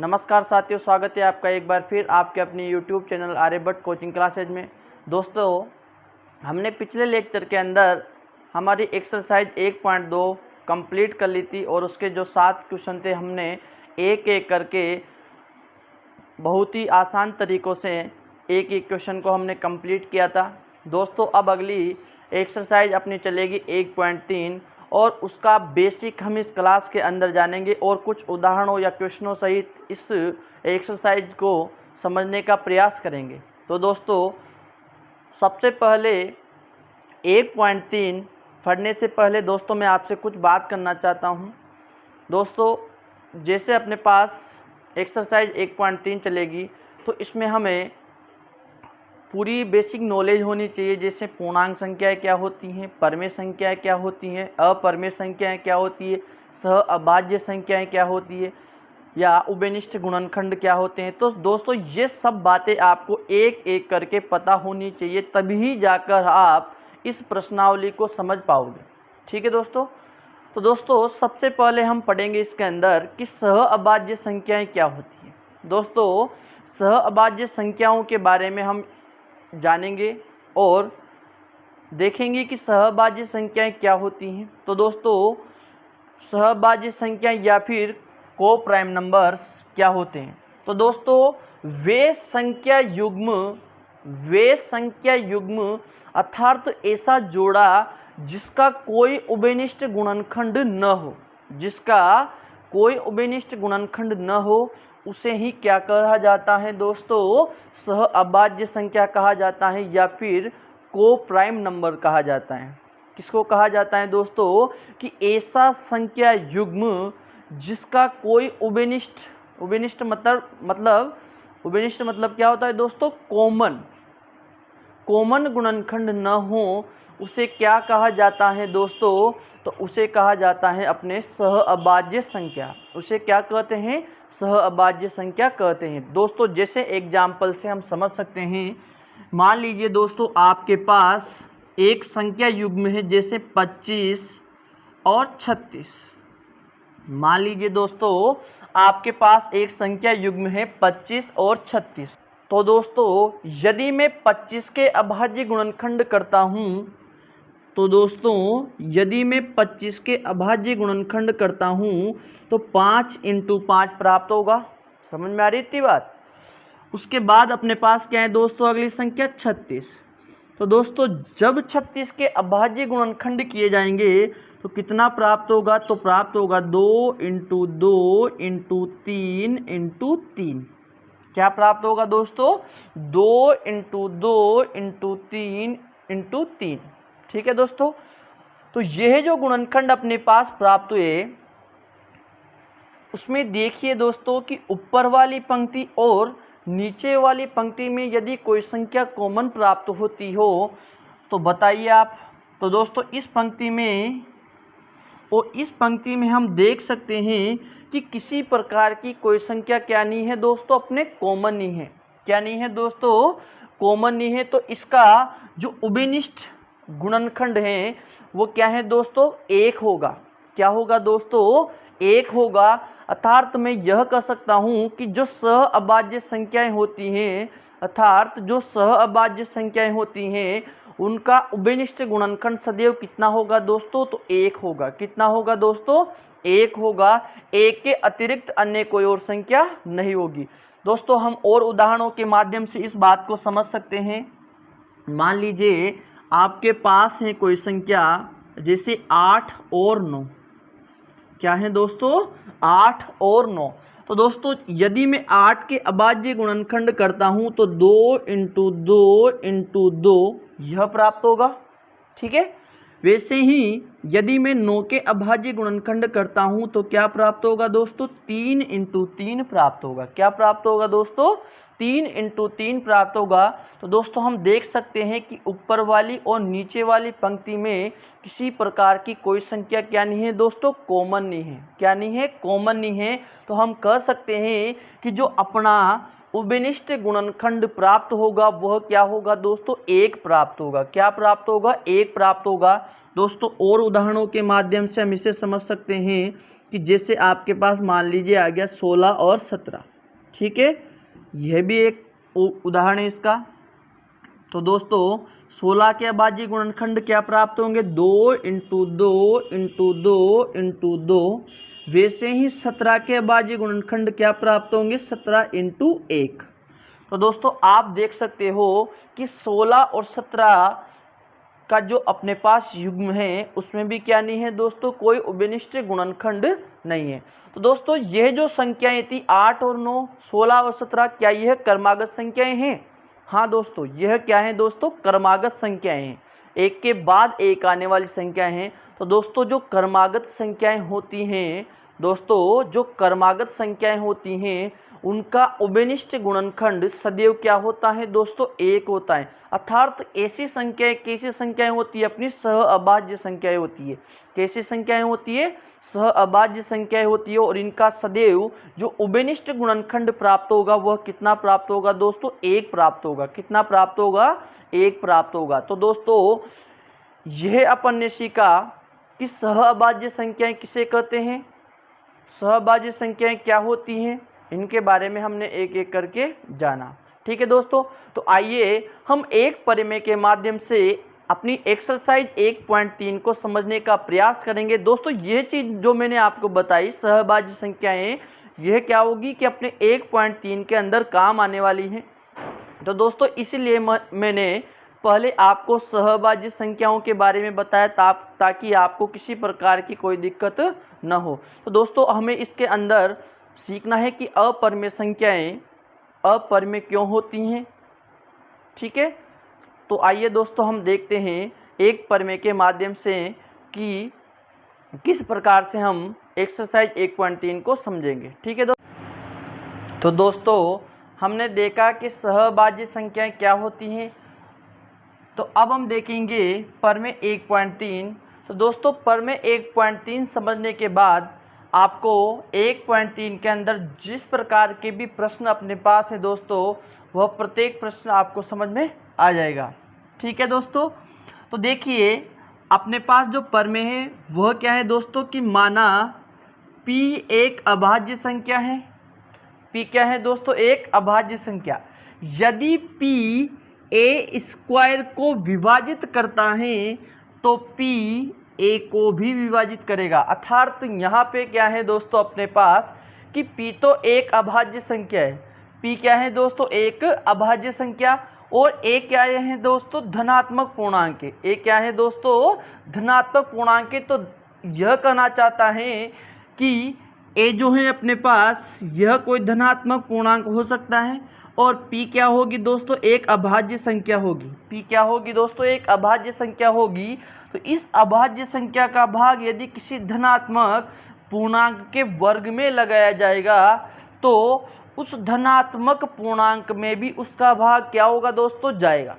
नमस्कार साथियों, स्वागत है आपका एक बार फिर आपके अपनी YouTube channel Aryabhatta coaching classes में। दोस्तों, हमने पिछले लेक्चर के अंदर हमारी एक्सरसाइज 1.2 कंप्लीट कर ली थी और उसके जो 7 क्वेश्चन थे हमने एक एक करके बहुत ही आसान तरीक़ों से एक एक क्वेश्चन को हमने कंप्लीट किया था। दोस्तों, अब अगली एक्सरसाइज अपनी चलेगी 1.3 और उसका बेसिक हम इस क्लास के अंदर जानेंगे और कुछ उदाहरणों या क्वेश्चनों सहित इस एक्सरसाइज को समझने का प्रयास करेंगे। तो दोस्तों, सबसे पहले 1.3 पढ़ने से पहले दोस्तों मैं आपसे कुछ बात करना चाहता हूं। दोस्तों, जैसे अपने पास एक्सरसाइज 1.3 चलेगी तो इसमें हमें पूरी बेसिक नॉलेज होनी चाहिए, जैसे पूर्णांक संख्याएं क्या होती हैं, परमेय संख्याएं क्या होती हैं, अपरमेय संख्याएं क्या होती है, सह अभाज्य संख्याएं क्या होती है या उभयनिष्ठ गुणनखंड क्या होते हैं। तो दोस्तों, ये सब बातें आपको एक एक करके पता होनी चाहिए, तभी जाकर आप इस प्रश्नावली को समझ पाओगे। ठीक है दोस्तों। तो दोस्तों, सबसे पहले हम पढ़ेंगे इसके अंदर कि सह अभाज्य संख्याएं क्या होती हैं। दोस्तों, सह अभाज्य संख्याओं के बारे में हम जानेंगे और देखेंगे कि सहभाज्य संख्याएं क्या होती हैं। तो दोस्तों, सहभाज्य संख्याएं या फिर को प्राइम नंबर्स क्या होते हैं। तो दोस्तों, वे संख्या युग्म अर्थात ऐसा जोड़ा जिसका कोई उभयनिष्ठ गुणनखंड न हो, उसे ही क्या कहा जाता है दोस्तों, सह अभाज्य संख्या कहा जाता है या फिर को प्राइम नंबर कहा जाता है। किसको कहा जाता है दोस्तों, कि ऐसा संख्या युग्म जिसका कोई उभयनिष्ठ मतलब क्या होता है दोस्तों, कॉमन गुणनखंड न हो, उसे क्या कहा जाता है दोस्तों, तो उसे कहा जाता है अपने सह अभाज्य संख्या। उसे क्या कहते हैं, सह अभाज्य संख्या कहते हैं। दोस्तों, जैसे एग्जाम्पल से हम समझ सकते हैं, मान लीजिए दोस्तों आपके पास एक संख्या युग्म है, जैसे 25 और 36। मान लीजिए दोस्तों आपके पास एक संख्या युग्म है 25 और 36। तो दोस्तों, यदि मैं 25 के अभाज्य गुणनखंड करता हूं, तो दोस्तों यदि मैं 25 के अभाज्य गुणनखंड करता हूं तो 5 × 5 प्राप्त होगा। समझ में आ रही थी बात। उसके बाद अपने पास क्या है दोस्तों, अगली संख्या 36। तो दोस्तों, जब 36 के अभाज्य गुणनखंड किए जाएंगे तो कितना प्राप्त होगा, तो प्राप्त होगा 2 × 2 × 3 × 3। क्या प्राप्त होगा दोस्तों, 2 × 2 × 3 × 3। ठीक है दोस्तों। तो यह जो गुणनखंड अपने पास प्राप्त हुए, उसमें देखिए दोस्तों कि ऊपर वाली पंक्ति और नीचे वाली पंक्ति में यदि कोई संख्या कॉमन प्राप्त होती हो तो बताइए आप। तो दोस्तों, इस पंक्ति में हम देख सकते हैं कि किसी प्रकार की कोई संख्या क्या नहीं है दोस्तों, अपने कॉमन नहीं है। क्या नहीं है दोस्तों, कॉमन नहीं है। तो इसका जो उभयनिष्ठ गुणनखंड है वो क्या है दोस्तों, 1 होगा। क्या होगा दोस्तों, 1 होगा। अर्थात मैं यह कह सकता हूं कि जो सह अभाज्य संख्याएं होती हैं उनका उभयनिष्ठ गुणनखंड सदैव कितना होगा दोस्तों, तो 1 होगा। कितना होगा दोस्तों, 1 होगा। 1 के अतिरिक्त अन्य कोई और संख्या नहीं होगी। दोस्तों, हम और उदाहरणों के माध्यम से इस बात को समझ सकते हैं। मान लीजिए आपके पास है कोई संख्या, जैसे 8 और 9। क्या है दोस्तों, 8 और 9। तो दोस्तों, यदि मैं 8 के अभाज्य गुणनखंड करता हूं तो 2 × 2 × 2 यह प्राप्त होगा। ठीक है। वैसे ही यदि मैं 9 के अभाज्य गुणनखंड करता हूं तो क्या प्राप्त होगा दोस्तों, 3 × 3 प्राप्त होगा। क्या प्राप्त होगा दोस्तों, 3 × 3 प्राप्त होगा। तो दोस्तों, हम देख सकते हैं कि ऊपर वाली और नीचे वाली पंक्ति में किसी प्रकार की कोई संख्या क्या नहीं है दोस्तों, कॉमन नहीं है। क्या नहीं है, कॉमन नहीं है। तो हम कह सकते हैं कि जो अपना उभयनिष्ठ गुणनखंड प्राप्त होगा वह क्या होगा दोस्तों, 1 प्राप्त होगा। क्या प्राप्त होगा, 1 प्राप्त होगा। दोस्तों, और उदाहरणों के माध्यम से हम इसे समझ सकते हैं कि जैसे आपके पास मान लीजिए आ गया 16 और 17। ठीक है, यह भी एक उदाहरण है इसका। तो दोस्तों 16 के अभाज्य गुणनखंड क्या प्राप्त होंगे, 2 इंटू 2 इंटू 2 इंटू 2। वैसे ही 17 के अभाज्य गुणनखंड क्या प्राप्त होंगे, 17 इंटू 1। तो दोस्तों आप देख सकते हो कि 16 और 17 का जो अपने पास युग्म है उसमें भी क्या नहीं है दोस्तों, कोई उभयनिष्ठ गुणनखंड नहीं है। तो दोस्तों यह जो संख्याएं थी 8 और 9, 16 और 17, क्या यह क्रमागत संख्याएं हैं? हाँ दोस्तों, यह क्या है दोस्तों, क्रमागत संख्याएं हैं, एक के बाद एक आने वाली संख्याएं हैं। तो दोस्तों जो क्रमागत संख्याएं होती हैं दोस्तों, जो क्रमागत संख्याएं होती हैं उनका उभयनिष्ठ गुणनखंड सदैव क्या होता है दोस्तों, 1 होता है। अर्थात ऐसी संख्याएं कैसी संख्याएं होती है, अपनी सह अभाज्य संख्याएं होती है। कैसी संख्याएं होती है, सह अभाज्य संख्याएं होती है, और इनका सदैव जो उभयनिष्ठ गुणनखंड प्राप्त होगा वह कितना प्राप्त होगा दोस्तों, 1 प्राप्त होगा। कितना प्राप्त होगा, 1 प्राप्त होगा। तो दोस्तों यह अपन ने सीखा कि सह अभाज्य संख्याएं किसे कहते हैं, सहअभाज्य संख्याएं क्या होती हैं, इनके बारे में हमने एक एक करके जाना। ठीक है दोस्तों, तो आइए हम एक परिमेय के माध्यम से अपनी एक्सरसाइज 1.3 को समझने का प्रयास करेंगे। दोस्तों यह चीज़ जो मैंने आपको बताई सहअभाज्य संख्याएं, यह क्या होगी कि अपने 1.3 के अंदर काम आने वाली हैं। तो दोस्तों इसीलिए मैंने पहले आपको सहअभाज्य संख्याओं के बारे में बताया ताकि आपको किसी प्रकार की कोई दिक्कत न हो। तो दोस्तों हमें इसके अंदर सीखना है कि अपरिमेय संख्याएं अपरिमेय क्यों होती हैं। ठीक है, तो आइए दोस्तों हम देखते हैं एक परिमेय के माध्यम से कि किस प्रकार से हम एक्सरसाइज 1.3 को समझेंगे। ठीक है तो दोस्तों हमने देखा कि सहअभाज्य संख्याएं क्या होती हैं। तो अब हम देखेंगे परिमेय 1.3। तो दोस्तों परिमेय 1.3 समझने के बाद आपको 1.3 के अंदर जिस प्रकार के भी प्रश्न अपने पास है दोस्तों, वह प्रत्येक प्रश्न आपको समझ में आ जाएगा। ठीक है दोस्तों, तो देखिए अपने पास जो परिमेय है वह क्या है दोस्तों कि माना P एक अभाज्य संख्या है। P क्या है दोस्तों, एक अभाज्य संख्या। यदि P a स्क्वायर को विभाजित करता है तो P a को भी विभाजित करेगा। अर्थात यहाँ पे क्या है दोस्तों अपने पास कि P तो एक अभाज्य संख्या है। P क्या है दोस्तों, एक अभाज्य संख्या, और a क्या है दोस्तों, धनात्मक पूर्णांक है। a क्या है दोस्तों, धनात्मक पूर्णांक है। तो यह कहना चाहता है कि a जो है अपने पास यह कोई धनात्मक पूर्णांक हो सकता है, और p क्या होगी दोस्तों, एक अभाज्य संख्या होगी। p क्या होगी दोस्तों, एक अभाज्य संख्या होगी। तो इस अभाज्य संख्या का भाग यदि किसी धनात्मक पूर्णांक के वर्ग में लगाया जाएगा तो उस धनात्मक पूर्णांक में भी उसका भाग क्या होगा दोस्तों, जाएगा।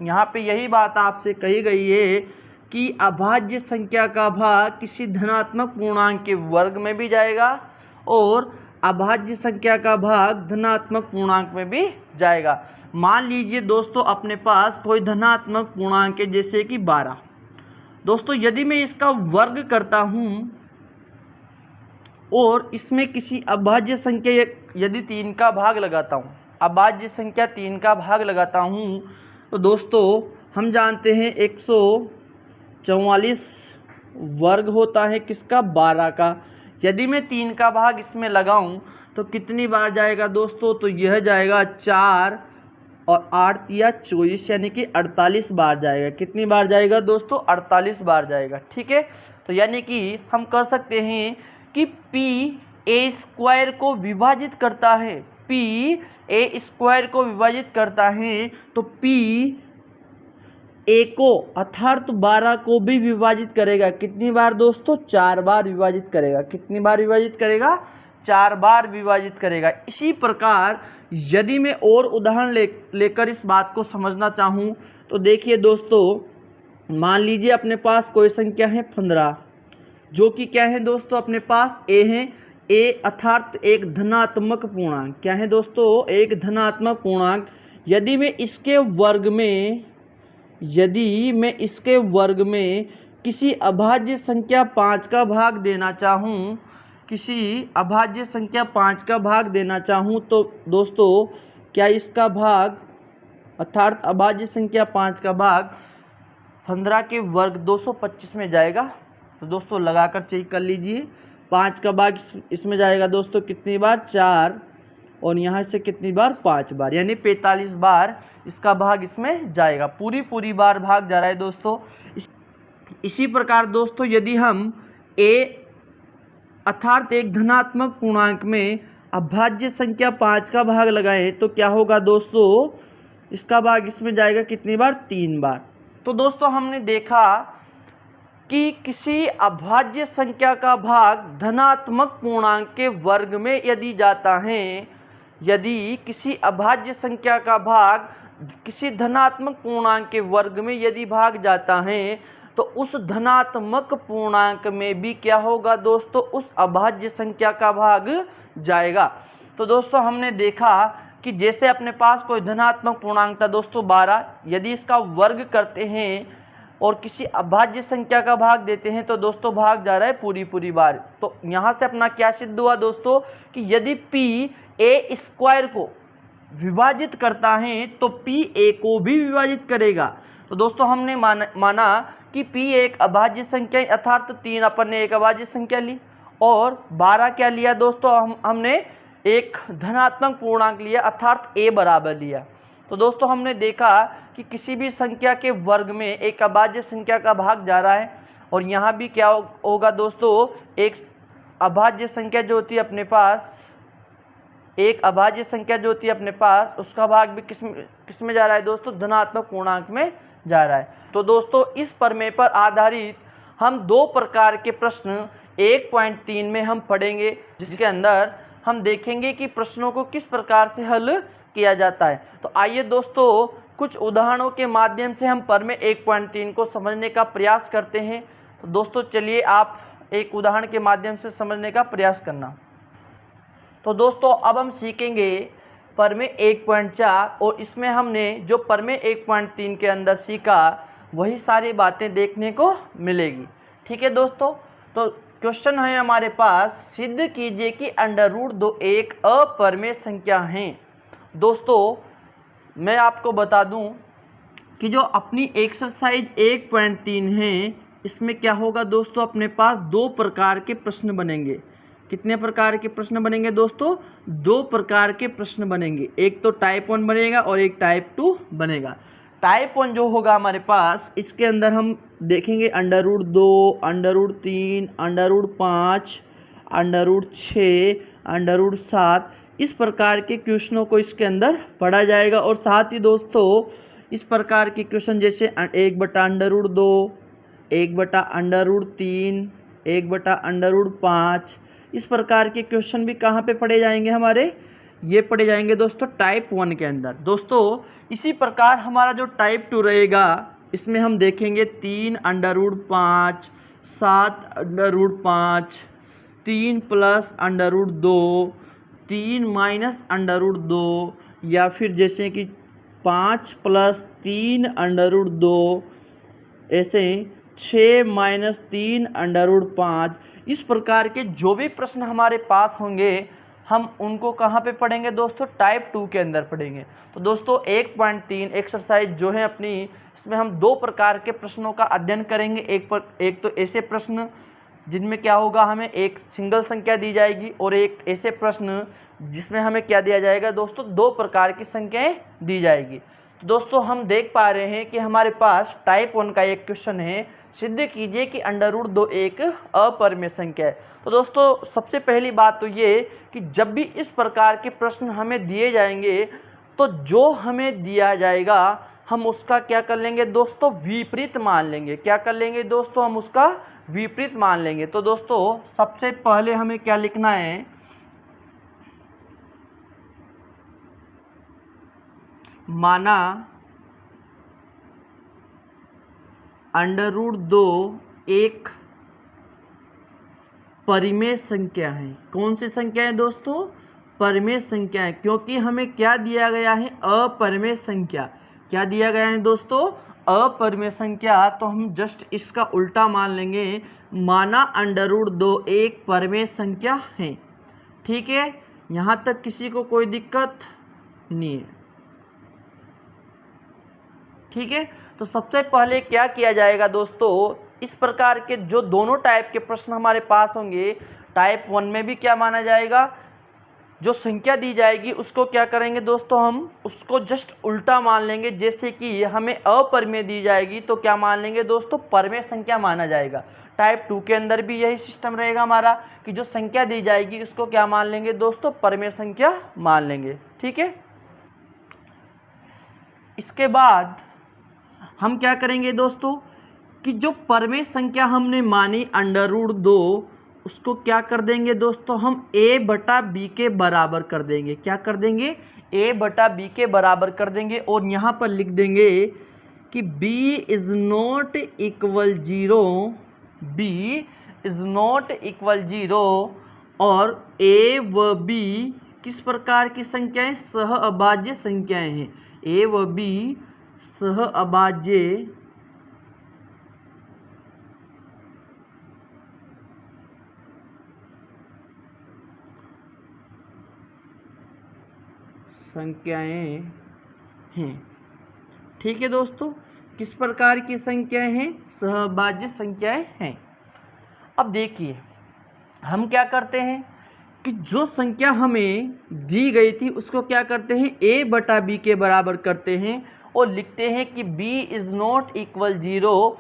यहाँ पे यही बात आपसे कही गई है कि अभाज्य संख्या का भाग किसी धनात्मक पूर्णांक के वर्ग में भी जाएगा और अभाज्य संख्या का भाग धनात्मक पूर्णांक में भी जाएगा। मान लीजिए दोस्तों अपने पास कोई धनात्मक पूर्णांक है जैसे कि 12। दोस्तों यदि मैं इसका वर्ग करता हूँ और इसमें किसी अभाज्य संख्या यदि 3 का भाग लगाता हूँ, अभाज्य संख्या 3 का भाग लगाता हूँ, तो दोस्तों हम जानते हैं 144 वर्ग होता है किसका, 12 का। यदि मैं 3 का भाग इसमें लगाऊं तो कितनी बार जाएगा दोस्तों, तो यह जाएगा 4 और 8 या 24 यानी कि 48 बार जाएगा। कितनी बार जाएगा दोस्तों, 48 बार जाएगा। ठीक है, तो यानी कि हम कह सकते हैं कि P a स्क्वायर को विभाजित करता है, P a स्क्वायर को विभाजित करता है तो P a को अर्थात 12 को भी विभाजित करेगा। कितनी बार दोस्तों, 4 बार विभाजित करेगा। कितनी बार विभाजित करेगा, 4 बार विभाजित करेगा। इसी प्रकार यदि मैं और उदाहरण लेकर इस बात को समझना चाहूँ तो देखिए दोस्तों, मान लीजिए अपने पास कोई संख्या है 15 जो कि क्या है दोस्तों अपने पास a है। a अर्थात एक धनात्मक पूर्णांक, क्या है दोस्तों, एक धनात्मक पूर्णांक। यदि मैं इसके वर्ग में किसी अभाज्य संख्या 5 का भाग देना चाहूँ, किसी अभाज्य संख्या 5 का भाग देना चाहूँ तो दोस्तों क्या इसका भाग अर्थात अभाज्य संख्या 5 का भाग 15 के वर्ग 225 में जाएगा। तो दोस्तों लगाकर चेक कर लीजिए, 5 का भाग इसमें जाएगा दोस्तों कितनी बार, 4, और यहाँ से कितनी बार, 5 बार, यानी 45 बार इसका भाग इसमें जाएगा, पूरी बार भाग जा रहा है दोस्तों। इसी प्रकार दोस्तों यदि हम a अर्थात एक धनात्मक पूर्णांक में अभाज्य संख्या 5 का भाग लगाएं तो क्या होगा दोस्तों, इसका भाग इसमें जाएगा कितनी बार, 3 बार। तो दोस्तों हमने देखा कि किसी अभाज्य संख्या का भाग धनात्मक पूर्णांक के वर्ग में यदि जाता है, यदि किसी अभाज्य संख्या का भाग किसी धनात्मक पूर्णांक के वर्ग में यदि भाग जाता है तो उस धनात्मक पूर्णांक में भी क्या होगा दोस्तों, उस अभाज्य संख्या का भाग जाएगा। तो दोस्तों हमने देखा कि जैसे अपने पास कोई धनात्मक पूर्णांक था दोस्तों 12, यदि इसका वर्ग करते हैं और किसी अभाज्य संख्या का भाग देते हैं तो दोस्तों भाग जा रहा है पूरी बार। तो यहाँ से अपना क्या सिद्ध हुआ दोस्तों कि यदि p a स्क्वायर को विभाजित करता है तो p a को भी विभाजित करेगा। तो दोस्तों हमने माना कि p एक अभाज्य संख्या अर्थात 3 अपन ने एक अभाज्य संख्या ली और 12 क्या लिया दोस्तों, हमने एक धनात्मक पूर्णांक लिया अर्थात a बराबर लिया। तो दोस्तों हमने देखा कि किसी भी संख्या के वर्ग में एक अभाज्य संख्या का भाग जा रहा है और यहाँ भी क्या होगा दोस्तों, एक अभाज्य संख्या जो होती है अपने पास, एक अभाज्य संख्या जो होती है अपने पास, उसका भाग भी किस में जा रहा है दोस्तों, धनात्मक पूर्णांक में जा रहा है। तो दोस्तों इस प्रमेय पर आधारित हम 2 प्रकार के प्रश्न 1.3 में हम पढ़ेंगे, जिसके अंदर हम देखेंगे कि प्रश्नों को किस प्रकार से हल किया जाता है। तो आइए दोस्तों कुछ उदाहरणों के माध्यम से हम प्रमेय 1.3 को समझने का प्रयास करते हैं। तो दोस्तों चलिए आप एक उदाहरण के माध्यम से समझने का प्रयास करना। तो दोस्तों अब हम सीखेंगे प्रमेय 1.4 और इसमें हमने जो प्रमेय 1.3 के अंदर सीखा वही सारी बातें देखने को मिलेगी। ठीक है दोस्तों, तो क्वेश्चन है हमारे पास, सिद्ध कीजिए कि √2 एक अप्रमेय संख्या है। दोस्तों मैं आपको बता दूं कि जो अपनी एक्सरसाइज 1.3 है इसमें क्या होगा दोस्तों, अपने पास 2 प्रकार के प्रश्न बनेंगे। कितने प्रकार के प्रश्न बनेंगे दोस्तों, 2 प्रकार के प्रश्न बनेंगे। एक तो टाइप 1 बनेगा और एक टाइप 2 बनेगा। टाइप 1 जो होगा हमारे पास, इसके अंदर हम देखेंगे √2, √3, √5, √6, √7 इस प्रकार के क्वेश्चनों को इसके अंदर पढ़ा जाएगा। और साथ ही दोस्तों इस प्रकार के क्वेश्चन जैसे 1/√2, 1/√3, 1/√5 इस प्रकार के क्वेश्चन भी कहाँ पे पढ़े जाएंगे हमारे, ये पढ़े जाएंगे दोस्तों टाइप 1 के अंदर। दोस्तों इसी प्रकार हमारा जो टाइप 2 रहेगा इसमें हम देखेंगे 3/5, 7/5, 3 + √2, 3 - √2 या फिर जैसे कि 5 + 3/2, ऐसे 6 - 3/5 इस प्रकार के जो भी प्रश्न हमारे पास होंगे हम उनको कहाँ पे पढ़ेंगे दोस्तों, टाइप 2 के अंदर पढ़ेंगे। तो दोस्तों 1.3 एक्सरसाइज जो है अपनी, इसमें हम 2 प्रकार के प्रश्नों का अध्ययन करेंगे। एक तो ऐसे प्रश्न जिनमें क्या होगा, हमें एक सिंगल संख्या दी जाएगी और एक ऐसे प्रश्न जिसमें हमें क्या दिया जाएगा दोस्तों, 2 प्रकार की संख्याएं दी जाएगी। तो दोस्तों हम देख पा रहे हैं कि हमारे पास टाइप 1 का एक क्वेश्चन है, सिद्ध कीजिए कि √2 एक अप्रमेय संख्या है। तो दोस्तों सबसे पहली बात तो ये कि जब भी इस प्रकार के प्रश्न हमें दिए जाएंगे तो जो हमें दिया जाएगा हम उसका क्या कर लेंगे दोस्तों, विपरीत मान लेंगे। क्या कर लेंगे दोस्तों, हम उसका विपरीत मान लेंगे। तो दोस्तों सबसे पहले हमें क्या लिखना है, माना √2 एक परिमेय संख्या है। कौन सी संख्या है दोस्तों, परिमेय संख्या है, क्योंकि हमें क्या दिया गया है, अपरिमेय संख्या। क्या दिया गया है दोस्तों, अपरिमेय संख्या, तो हम जस्ट इसका उल्टा मान लेंगे, माना √2 एक परिमेय संख्या है। ठीक है, यहाँ तक किसी को कोई दिक्कत नहीं है। ठीक है, तो सबसे पहले क्या किया जाएगा दोस्तों, इस प्रकार के जो दोनों टाइप के प्रश्न हमारे पास होंगे, टाइप 1 में भी क्या माना जाएगा, जो संख्या दी जाएगी उसको क्या करेंगे दोस्तों, हम उसको जस्ट उल्टा मान लेंगे। जैसे कि हमें अपरिमेय दी जाएगी तो क्या मान लेंगे दोस्तों, परिमेय संख्या माना जाएगा। टाइप 2 के अंदर भी यही सिस्टम रहेगा हमारा कि जो संख्या दी जाएगी उसको क्या मान लेंगे दोस्तों, परिमेय संख्या मान लेंगे। ठीक है, इसके बाद हम क्या करेंगे दोस्तों कि जो परिमेय संख्या हमने मानी √2, उसको क्या कर देंगे दोस्तों, हम a/b के बराबर कर देंगे। क्या कर देंगे, a/b के बराबर कर देंगे। और यहाँ पर लिख देंगे कि b is not equal 0, b is not equal 0, और a व b किस प्रकार की संख्याएं, सह अभाज्य संख्याएं हैं। a व b सह अभाज्य संख्याएं हैं। ठीक है दोस्तों, किस प्रकार की संख्याएं हैं, सहअभाज्य संख्याएं हैं। अब देखिए हम क्या करते हैं कि जो संख्या हमें दी गई थी उसको क्या करते हैं, a/b के बराबर करते हैं और लिखते हैं कि b इज़ नॉट इक्वल 0।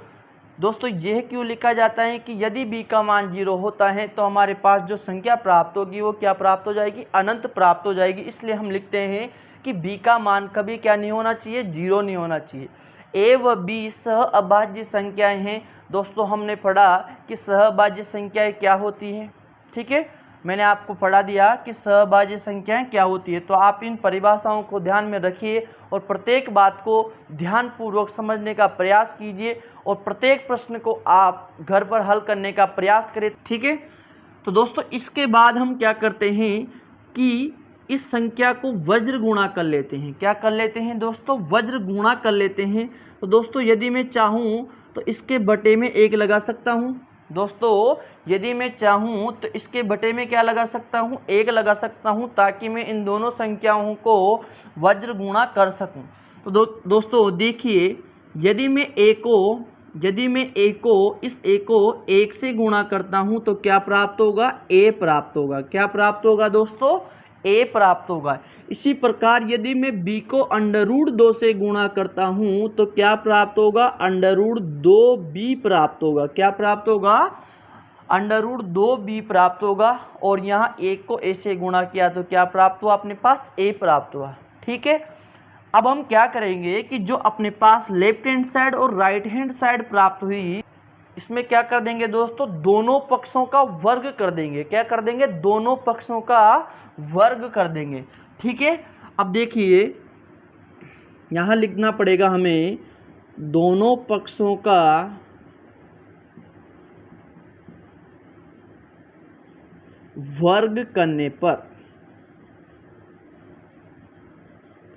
दोस्तों यह क्यों लिखा जाता है कि यदि b का मान 0 होता है तो हमारे पास जो संख्या प्राप्त होगी वो क्या प्राप्त हो जाएगी, अनंत प्राप्त हो जाएगी। इसलिए हम लिखते हैं कि b का मान कभी क्या नहीं होना चाहिए, 0 नहीं होना चाहिए। a व b सहअभाज्य संख्याएं हैं। दोस्तों हमने पढ़ा कि सहअभाज्य संख्याएं क्या होती हैं। ठीक है, मैंने आपको पढ़ा दिया कि सहअभाज्य संख्याएं क्या होती है। तो आप इन परिभाषाओं को ध्यान में रखिए और प्रत्येक बात को ध्यानपूर्वक समझने का प्रयास कीजिए और प्रत्येक प्रश्न को आप घर पर हल करने का प्रयास करें। ठीक है, तो दोस्तों इसके बाद हम क्या करते हैं कि इस संख्या को वज्र गुणा कर लेते हैं। क्या कर लेते हैं दोस्तों, वज्र गुणा कर लेते हैं। तो दोस्तों यदि मैं चाहूँ तो इसके बटे में 1 लगा सकता हूँ। दोस्तों यदि मैं चाहूँ तो इसके बटे में क्या लगा सकता हूँ, 1 लगा सकता हूँ, ताकि मैं इन दोनों संख्याओं को वज्र गुणा कर सकूँ। तो दोस्तों देखिए, यदि मैं a को इस a को 1 से गुणा करता हूँ तो क्या प्राप्त होगा, a प्राप्त होगा। क्या प्राप्त होगा दोस्तों, a प्राप्त होगा। इसी प्रकार यदि मैं b को √2 से गुणा करता हूँ तो क्या प्राप्त होगा, √2b प्राप्त होगा। क्या प्राप्त होगा, √2b प्राप्त होगा। और यहाँ 1 को a से गुणा किया तो क्या प्राप्त हुआ, अपने पास a प्राप्त हुआ। ठीक है, अब हम क्या करेंगे कि जो अपने पास लेफ्ट हैंड साइड और राइट हैंड साइड प्राप्त हुई, इसमें क्या कर देंगे दोस्तों, दोनों पक्षों का वर्ग कर देंगे। क्या कर देंगे, दोनों पक्षों का वर्ग कर देंगे। ठीक है, अब देखिए यहाँ लिखना पड़ेगा हमें, दोनों पक्षों का वर्ग करने पर।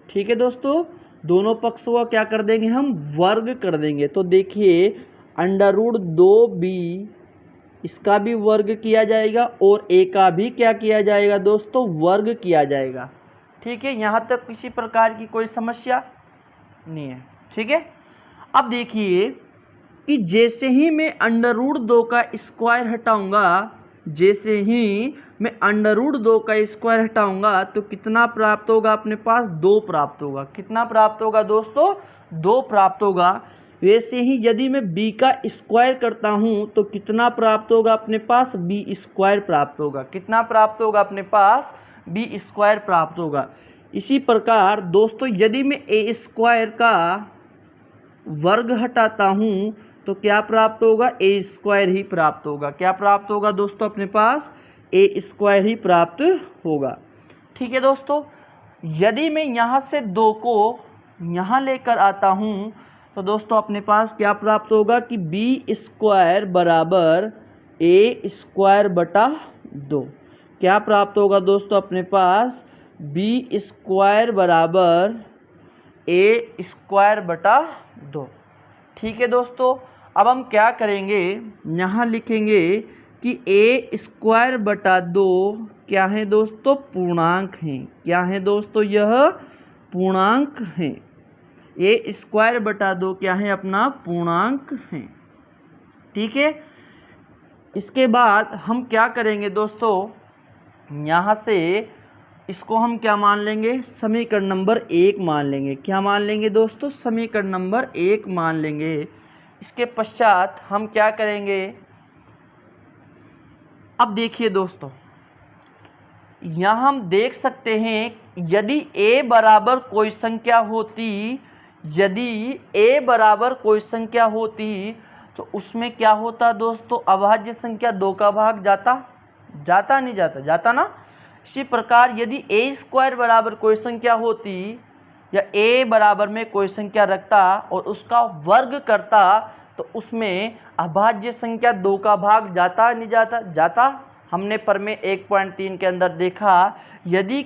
ठीक है दोस्तों, दोनों पक्षों का क्या कर देंगे, हम वर्ग कर देंगे। तो देखिए √2b इसका भी वर्ग किया जाएगा और a का भी क्या किया जाएगा दोस्तों, वर्ग किया जाएगा। ठीक है, यहाँ तक किसी प्रकार की कोई समस्या नहीं है। ठीक है, अब देखिए कि जैसे ही मैं √2 का स्क्वायर हटाऊंगा, जैसे ही मैं √2 का स्क्वायर हटाऊंगा तो कितना प्राप्त होगा, अपने पास 2 प्राप्त होगा। कितना प्राप्त होगा दोस्तों, 2 प्राप्त होगा। वैसे ही यदि मैं b का स्क्वायर करता हूं तो कितना प्राप्त होगा, अपने पास b² प्राप्त होगा। कितना प्राप्त होगा, अपने पास b² प्राप्त होगा। इसी प्रकार दोस्तों यदि मैं a² का वर्ग हटाता हूं तो क्या प्राप्त होगा, a² ही प्राप्त होगा। क्या प्राप्त होगा दोस्तों, अपने पास a² ही प्राप्त होगा। ठीक है दोस्तों, यदि मैं यहाँ से 2 को यहाँ लेकर आता हूँ तो दोस्तों अपने पास क्या प्राप्त होगा कि b² बराबर a²/2। क्या प्राप्त होगा दोस्तों, अपने पास b² बराबर a²/2। ठीक है दोस्तों, अब हम क्या करेंगे, यहाँ लिखेंगे कि ए स्क्वायर बटा 2 क्या है दोस्तों, पूर्णांक हैं। क्या है दोस्तों, यह पूर्णांक हैं। ए स्क्वायर बटा 2 क्या है, अपना पूर्णांक हैं। ठीक है, इसके बाद हम क्या करेंगे दोस्तों, यहाँ से इसको हम क्या मान लेंगे, समीकरण नंबर 1 मान लेंगे। क्या मान लेंगे दोस्तों, समीकरण नंबर 1 मान लेंगे। इसके पश्चात हम क्या करेंगे, अब देखिए दोस्तों, यहाँ हम देख सकते हैं यदि a बराबर कोई संख्या होती, यदि a बराबर कोई संख्या होती तो उसमें क्या होता दोस्तों, अभाज्य संख्या 2 का भाग जाता नहीं जाता ना। इसी प्रकार यदि a स्क्वायर बराबर कोई संख्या होती या a बराबर में कोई संख्या रखता और उसका वर्ग करता तो उसमें अभाज्य संख्या 2 का भाग जाता नहीं जाता। हमने प्रमेय 1.3 के अंदर देखा, यदि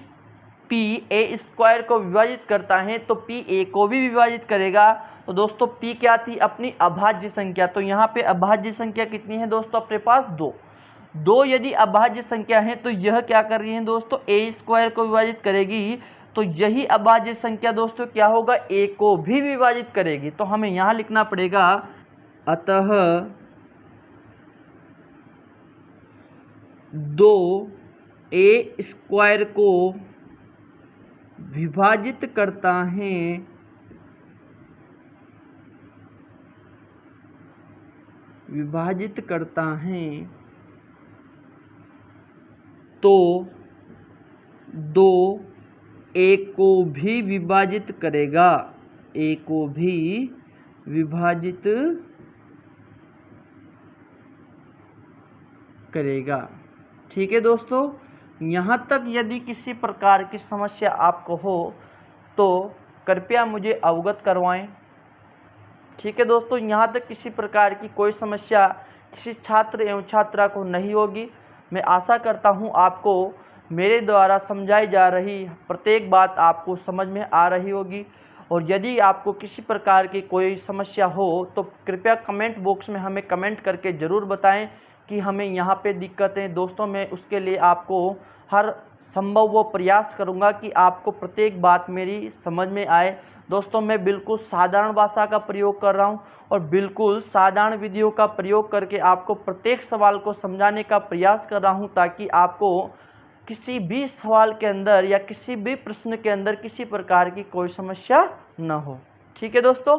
p a स्क्वायर को विभाजित करता है तो p a को भी विभाजित करेगा। तो दोस्तों p क्या थी, अपनी अभाज्य संख्या। तो यहाँ पे अभाज्य संख्या कितनी है दोस्तों, अपने पास 2 यदि अभाज्य संख्या है तो यह क्या कर रही है दोस्तों, a स्क्वायर को विभाजित करेगी। तो यही अभाज्य संख्या दोस्तों क्या होगा, a को भी विभाजित करेगी। तो हमें यहाँ लिखना पड़ेगा, अतः 2 a स्क्वायर को विभाजित करता है तो 2 a को भी विभाजित करेगा, a को भी विभाजित करेगा। ठीक है दोस्तों, यहाँ तक यदि किसी प्रकार की समस्या आपको हो तो कृपया मुझे अवगत करवाएं। ठीक है दोस्तों, यहाँ तक किसी प्रकार की कोई समस्या किसी छात्र एवं छात्रा को नहीं होगी। मैं आशा करता हूँ आपको मेरे द्वारा समझाई जा रही प्रत्येक बात आपको समझ में आ रही होगी। और यदि आपको किसी प्रकार की कोई समस्या हो तो कृपया कमेंट बॉक्स में हमें कमेंट करके ज़रूर बताएं कि हमें यहाँ पे दिक्कतें। दोस्तों मैं उसके लिए आपको हर संभव वो प्रयास करूँगा कि आपको प्रत्येक बात मेरी समझ में आए। दोस्तों मैं बिल्कुल साधारण भाषा का प्रयोग कर रहा हूँ और बिल्कुल साधारण विधियों का प्रयोग करके आपको प्रत्येक सवाल को समझाने का प्रयास कर रहा हूँ, ताकि आपको किसी भी सवाल के अंदर या किसी भी प्रश्न के अंदर किसी प्रकार की कोई समस्या न हो। ठीक है दोस्तों,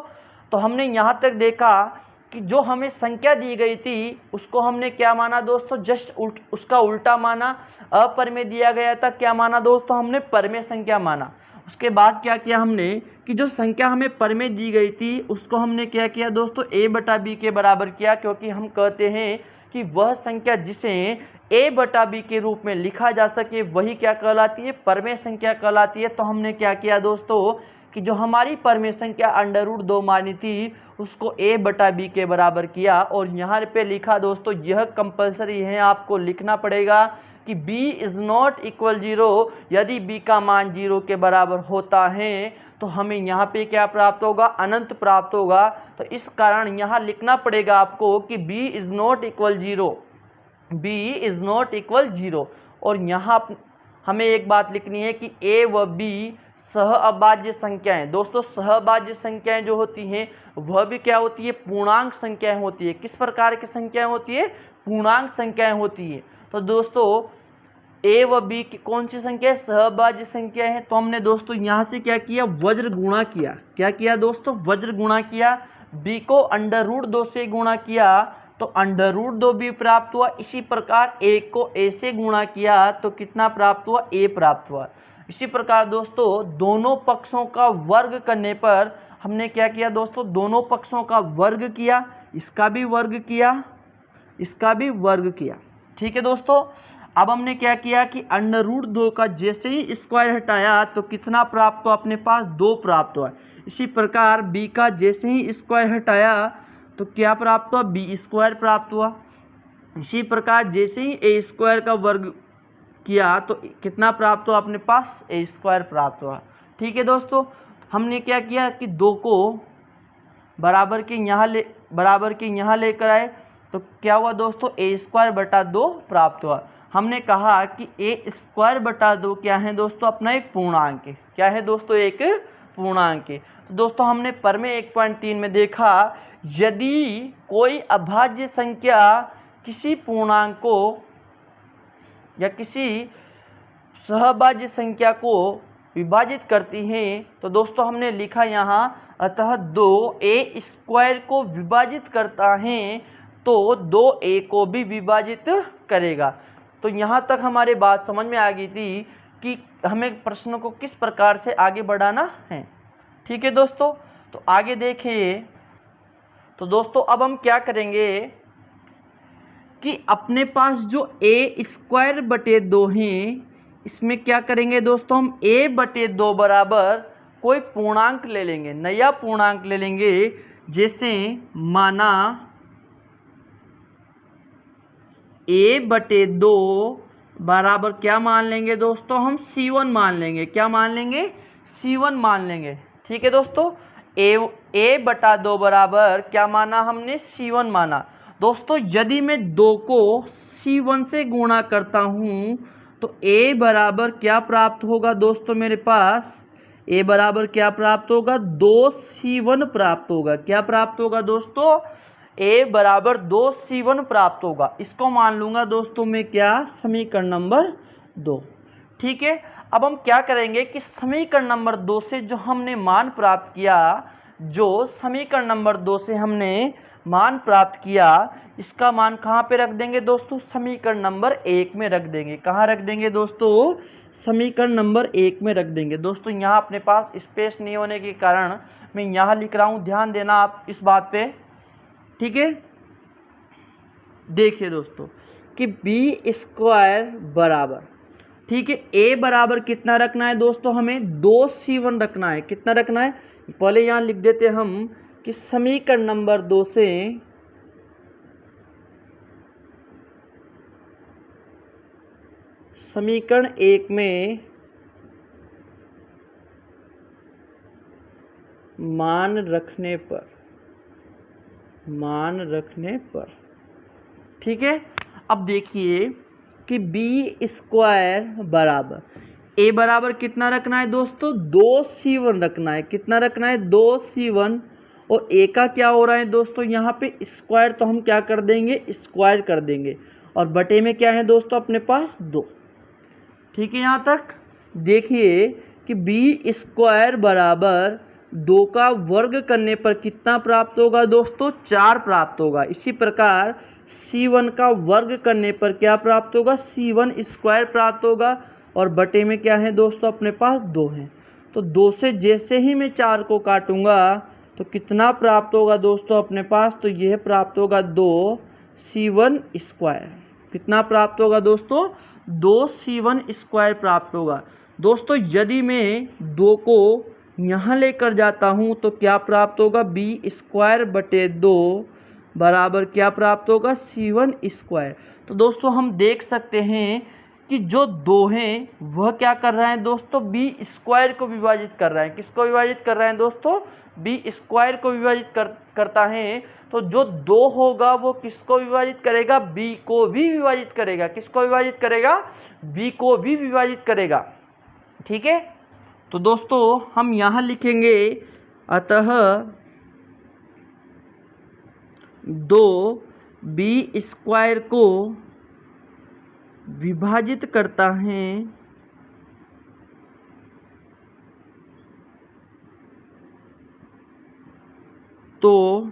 तो हमने यहाँ तक देखा कि जो हमें संख्या दी गई थी उसको हमने क्या माना दोस्तों, जस्ट उसका उल्टा माना। अपरमेय दिया गया था, क्या माना दोस्तों, हमने परमेय संख्या माना। उसके बाद क्या किया हमने कि जो संख्या हमें परमेय दी गई थी उसको हमने क्या किया दोस्तों, a बटा b के बराबर किया, क्योंकि हम कहते हैं कि वह संख्या जिसे a बटा b के रूप में लिखा जा सके वही क्या कहलाती है, परमेय संख्या कहलाती है। तो हमने क्या किया दोस्तों कि जो हमारी परमेय संख्या √2 मानी थी उसको a बटा b के बराबर किया और यहाँ पे लिखा। दोस्तों यह कंपलसरी है, आपको लिखना पड़ेगा कि b इज़ नॉट इक्वल 0। यदि b का मान 0 के बराबर होता है तो हमें यहाँ पे क्या प्राप्त होगा, अनंत प्राप्त होगा। तो इस कारण यहाँ लिखना पड़ेगा आपको कि b is not equal 0, b is not equal 0। और यहाँ हमें एक बात लिखनी है कि a व b सहअभाज्य संख्याएं। दोस्तों सहअभाज्य संख्याएं जो होती हैं वह भी क्या होती है, पूर्णांक संख्याएं होती है। किस प्रकार की संख्याएं होती है, पूर्णांक संख्याएं होती है। तो दोस्तों a व b की कौन सी संख्या है, सहअभाज्य संख्या है। तो हमने दोस्तों यहाँ से क्या किया, वज्र गुणा किया। क्या किया दोस्तों, वज्र गुणा किया। b को √2 से गुणा किया तो √2 भी प्राप्त हुआ। इसी प्रकार a को a से गुणा किया तो कितना प्राप्त हुआ, a प्राप्त हुआ। इसी प्रकार दोस्तों दोनों पक्षों का वर्ग करने पर हमने क्या किया दोस्तों, दोनों पक्षों का वर्ग किया, इसका भी वर्ग किया, इसका भी वर्ग किया। ठीक है दोस्तों, अब हमने क्या किया कि √2 का जैसे ही स्क्वायर हटाया तो कितना प्राप्त हुआ, अपने पास 2 प्राप्त हुआ। इसी प्रकार b का जैसे ही स्क्वायर हटाया तो क्या प्राप्त हुआ, b स्क्वायर प्राप्त हुआ। इसी प्रकार जैसे ही a स्क्वायर का वर्ग किया तो कितना प्राप्त हुआ, अपने पास a स्क्वायर प्राप्त हुआ। ठीक है दोस्तों, हमने क्या किया कि 2 को बराबर के यहाँ लेकर आए तो क्या हुआ दोस्तों, a²/2 प्राप्त हुआ। हमने कहा कि a²/2 क्या है दोस्तों, अपना एक पूर्णांक है। क्या है दोस्तों, एक पूर्णांक है। तो दोस्तों हमने प्रमेय 1.3 में देखा, यदि कोई अभाज्य संख्या किसी पूर्णांक को या किसी सहभाज्य संख्या को विभाजित करती है तो दोस्तों हमने लिखा यहाँ, अतः 2a² को विभाजित करता है तो 2a को भी विभाजित करेगा। तो यहाँ तक हमारी बात समझ में आ गई थी कि हमें प्रश्न को किस प्रकार से आगे बढ़ाना है। ठीक है दोस्तों, तो आगे देखिए। तो दोस्तों अब हम क्या करेंगे कि अपने पास जो a²/2 हैं, इसमें क्या करेंगे दोस्तों, हम a/2 बराबर कोई पूर्णांक ले लेंगे, नया पूर्णांक ले लेंगे। जैसे माना a/2 बराबर क्या मान लेंगे दोस्तों, हम c1 मान लेंगे। क्या मान लेंगे, c1 मान लेंगे। ठीक है दोस्तों, a/2 बराबर क्या माना हमने, c1 माना। दोस्तों यदि मैं 2 को c1 से गुणा करता हूँ तो a बराबर क्या प्राप्त होगा दोस्तों, मेरे पास a बराबर क्या प्राप्त होगा, 2c1 प्राप्त होगा। क्या प्राप्त होगा दोस्तों, a बराबर 2c1 प्राप्त होगा। इसको मान लूँगा दोस्तों मैं क्या, समीकरण नंबर 2। ठीक है, अब हम क्या करेंगे कि समीकरण नंबर 2 से जो हमने मान प्राप्त किया, इसका मान कहाँ पे रख देंगे दोस्तों, समीकरण नंबर 1 में रख देंगे। कहाँ रख देंगे दोस्तों, समीकरण नंबर 1 में रख देंगे। दोस्तों यहाँ अपने पास स्पेस नहीं होने के कारण मैं यहाँ लिख रहा हूँ, ध्यान देना आप इस बात पे। ठीक है, देखिए दोस्तों कि b² बराबर, ठीक है, a बराबर कितना रखना है दोस्तों, हमें 2c1 रखना है। कितना रखना है, पहले यहाँ लिख देते हम कि समीकरण नंबर 2 से समीकरण 1 में मान रखने पर, ठीक है। अब देखिए कि b² बराबर, a बराबर कितना रखना है दोस्तों, 2c1 रखना है। कितना रखना है, 2c1, और a का क्या हो रहा है दोस्तों, यहाँ पे स्क्वायर, तो हम क्या कर देंगे, स्क्वायर कर देंगे, और बटे में क्या है दोस्तों अपने पास 2। ठीक है, यहाँ तक देखिए कि b² बराबर 2 का वर्ग करने पर कितना प्राप्त होगा दोस्तों, 4 प्राप्त होगा। इसी प्रकार c1 का वर्ग करने पर क्या प्राप्त होगा, c1² प्राप्त होगा, और बटे में क्या है दोस्तों अपने पास 2 है। तो 2 से जैसे ही मैं 4 को काटूंगा तो कितना प्राप्त होगा दोस्तों अपने पास, तो यह प्राप्त होगा 2c1²। कितना प्राप्त होगा दोस्तों, 2c1² प्राप्त होगा। दोस्तों यदि मैं 2 को यहाँ लेकर जाता हूँ तो क्या प्राप्त होगा, b²/2 बराबर क्या प्राप्त होगा, c1²। तो दोस्तों हम देख सकते हैं कि जो 2 हैं वह क्या कर रहा है दोस्तों, b² को विभाजित कर रहा है। किसको विभाजित कर रहा है दोस्तों, b² को विभाजित करता है। तो जो 2 होगा वो किसको विभाजित करेगा, b को भी विभाजित करेगा। किसको विभाजित करेगा, b को भी विभाजित करेगा। ठीक है, तो दोस्तों हम यहाँ लिखेंगे, अतः 2 b² को विभाजित करता है तो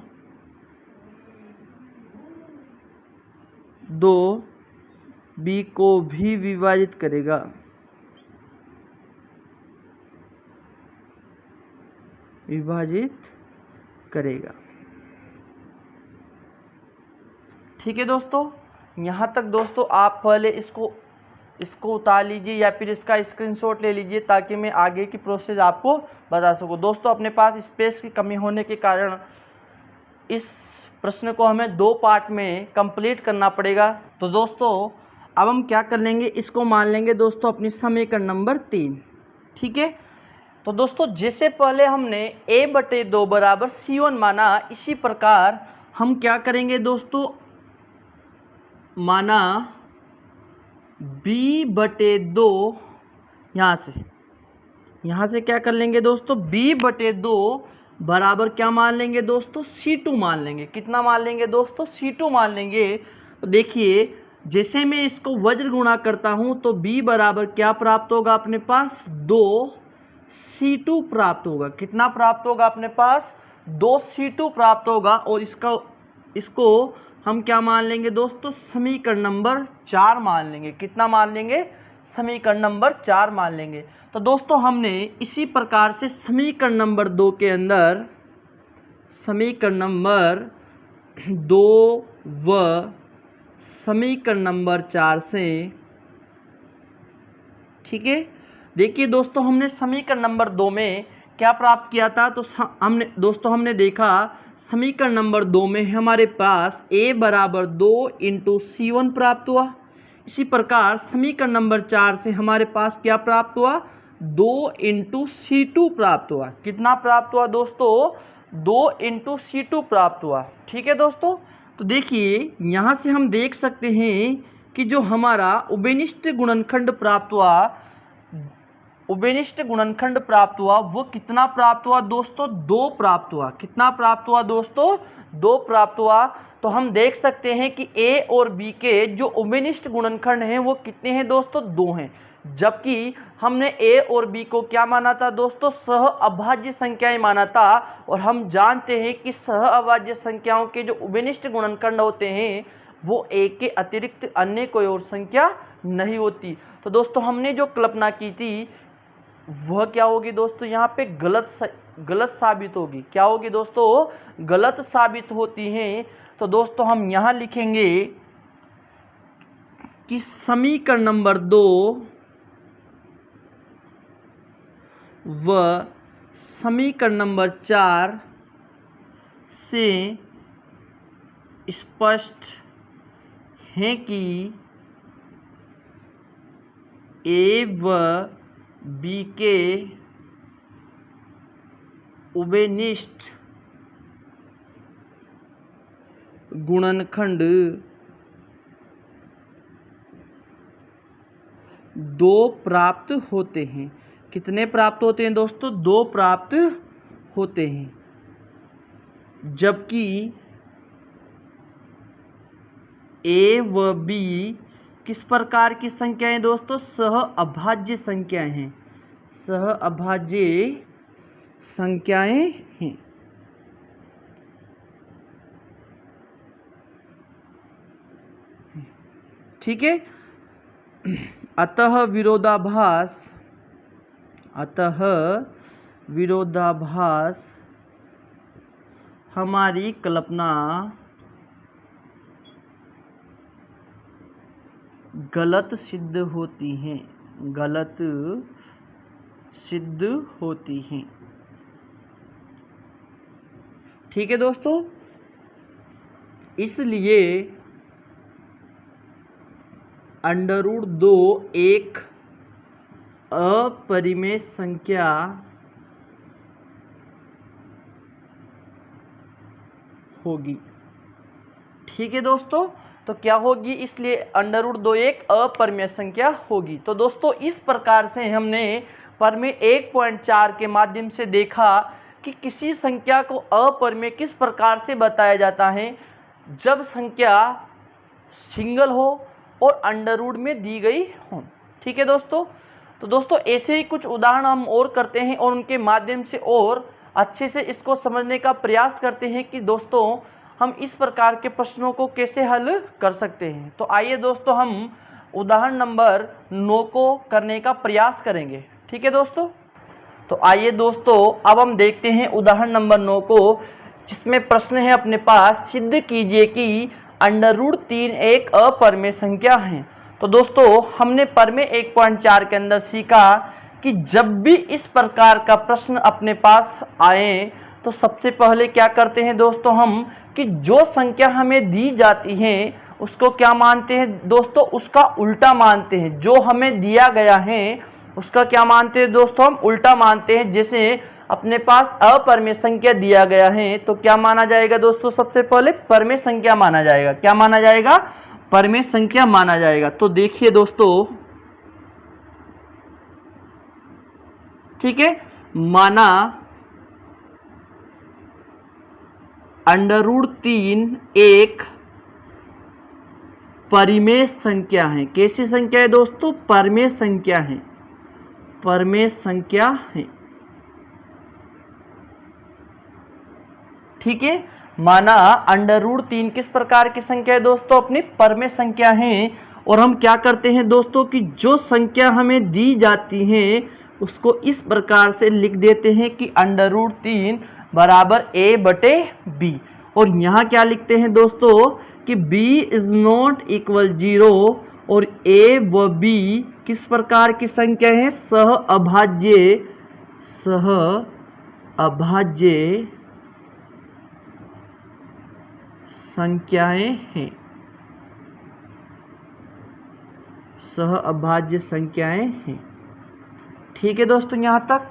2 b को भी विभाजित करेगा। ठीक है दोस्तों, यहाँ तक दोस्तों आप पहले इसको उतार लीजिए या फिर इसका स्क्रीनशॉट ले लीजिए ताकि मैं आगे की प्रोसेस आपको बता सकूँ। दोस्तों अपने पास स्पेस की कमी होने के कारण इस प्रश्न को हमें 2 पार्ट में कंप्लीट करना पड़ेगा। तो दोस्तों अब हम क्या कर लेंगे, इसको मान लेंगे दोस्तों अपनी समीकरण नंबर 3। ठीक है, तो दोस्तों जैसे पहले हमने a/2 बराबर C1 माना, इसी प्रकार हम क्या करेंगे दोस्तों, माना b/2, यहाँ से क्या कर लेंगे दोस्तों, b/2 बराबर क्या मान लेंगे दोस्तों, C2 मान लेंगे। कितना मान लेंगे दोस्तों, C2 मान लेंगे। तो देखिए जैसे मैं इसको वज्र गुणा करता हूँ तो b बराबर क्या प्राप्त होगा अपने पास, 2C2 प्राप्त होगा। कितना प्राप्त होगा अपने पास, 2C2 प्राप्त होगा। और इसको हम क्या मान लेंगे दोस्तों, समीकरण नंबर 4 मान लेंगे। कितना मान लेंगे, समीकरण नंबर 4 मान लेंगे। तो दोस्तों हमने इसी प्रकार से समीकरण नंबर 2 के अंदर, समीकरण नंबर 2 व समीकरण नंबर 4 से, ठीक है, देखिए दोस्तों हमने समीकरण नंबर 2 में क्या प्राप्त किया था, तो हमने देखा समीकरण नंबर 2 में हमारे पास a बराबर 2 × C1 प्राप्त हुआ। इसी प्रकार समीकरण नंबर 4 से हमारे पास क्या प्राप्त हुआ, 2 × C2 प्राप्त हुआ। कितना प्राप्त हुआ दोस्तों, 2 × C2 प्राप्त हुआ। ठीक है दोस्तों, तो देखिए यहाँ से हम देख सकते हैं कि जो हमारा उभयनिष्ठ गुणनखंड प्राप्त हुआ, वो कितना प्राप्त हुआ दोस्तों, 2 प्राप्त हुआ। कितना प्राप्त हुआ दोस्तों, 2 प्राप्त हुआ। तो हम देख सकते हैं कि a और b के जो उभयनिष्ठ गुणनखंड हैं वो कितने हैं दोस्तों, 2 हैं। जबकि हमने a और b को क्या माना था दोस्तों, सह अभाज्य संख्याएं माना था। और हम जानते हैं कि सह अभाज्य संख्याओं के जो उभयनिष्ठ गुणनखंड होते हैं वो a के अतिरिक्त अन्य कोई और संख्या नहीं होती। तो दोस्तों हमने जो कल्पना की थी वह क्या होगी दोस्तों, यहाँ पे गलत साबित होगी। क्या होगी दोस्तों, गलत साबित होती हैं। तो दोस्तों हम यहाँ लिखेंगे कि समीकरण नंबर 2 व समीकरण नंबर 4 से स्पष्ट है कि a व b के उभयनिष्ठ गुणनखंड 2 प्राप्त होते हैं। कितने प्राप्त होते हैं दोस्तों, 2 प्राप्त होते हैं। जबकि a व b किस प्रकार की संख्याएं दोस्तों, सह अभाज्य संख्याएं हैं। सह अभाज्य संख्याएं हैं। ठीक है, अतः विरोधाभास हमारी कल्पना गलत सिद्ध होती हैं, गलत सिद्ध होती हैं। ठीक है दोस्तों, इसलिए √2 एक अपरिमेय संख्या होगी। ठीक है दोस्तों, तो क्या होगी, इसलिए √2 एक अपरिमेय संख्या होगी। तो दोस्तों इस प्रकार से हमने प्रमेय 1.4 के माध्यम से देखा कि किसी संख्या को अपरिमेय किस प्रकार से बताया जाता है, जब संख्या सिंगल हो और अंडर में दी गई हो। ठीक है दोस्तों, तो दोस्तों ऐसे ही कुछ उदाहरण हम और करते हैं और उनके माध्यम से और अच्छे से इसको समझने का प्रयास करते हैं कि दोस्तों हम इस प्रकार के प्रश्नों को कैसे हल कर सकते हैं। तो आइए दोस्तों हम उदाहरण नंबर 9 को करने का प्रयास करेंगे। ठीक है दोस्तों, तो आइए दोस्तों अब हम देखते हैं उदाहरण नंबर 9 को, जिसमें प्रश्न है अपने पास, सिद्ध कीजिए कि √3 एक अपरिमेय संख्या है। तो दोस्तों हमने प्रमेय 1.4 के अंदर सीखा कि जब भी इस प्रकार का प्रश्न अपने पास आए तो सबसे पहले क्या करते हैं दोस्तों हम, कि जो संख्या हमें दी जाती है उसको क्या मानते हैं दोस्तों, उसका उल्टा मानते हैं। जो हमें दिया गया है उसका क्या मानते हैं दोस्तों, हम उल्टा मानते हैं। जैसे अपने पास अपरिमेय संख्या दिया गया है तो क्या माना जाएगा दोस्तों, सबसे पहले परिमेय संख्या माना जाएगा। क्या माना जाएगा, परिमेय संख्या माना जाएगा। तो देखिए दोस्तों, ठीक है, माना √3 एक परिमेय संख्या है। कैसी संख्या है दोस्तों, परिमेय संख्या है, परिमेय संख्या है। ठीक है, माना √3 किस प्रकार की संख्या है दोस्तों, अपनी परिमेय संख्या है। और हम क्या करते हैं दोस्तों कि जो संख्या हमें दी जाती है उसको इस प्रकार से लिख देते हैं कि √3 बराबर a/b। और यहाँ क्या लिखते हैं दोस्तों कि b इज नॉट इक्वल 0 और a व b किस प्रकार की संख्या है, सह अभाज्य संख्याएं हैं, सह अभाज्य संख्याएं हैं। ठीक है दोस्तों, यहाँ तक।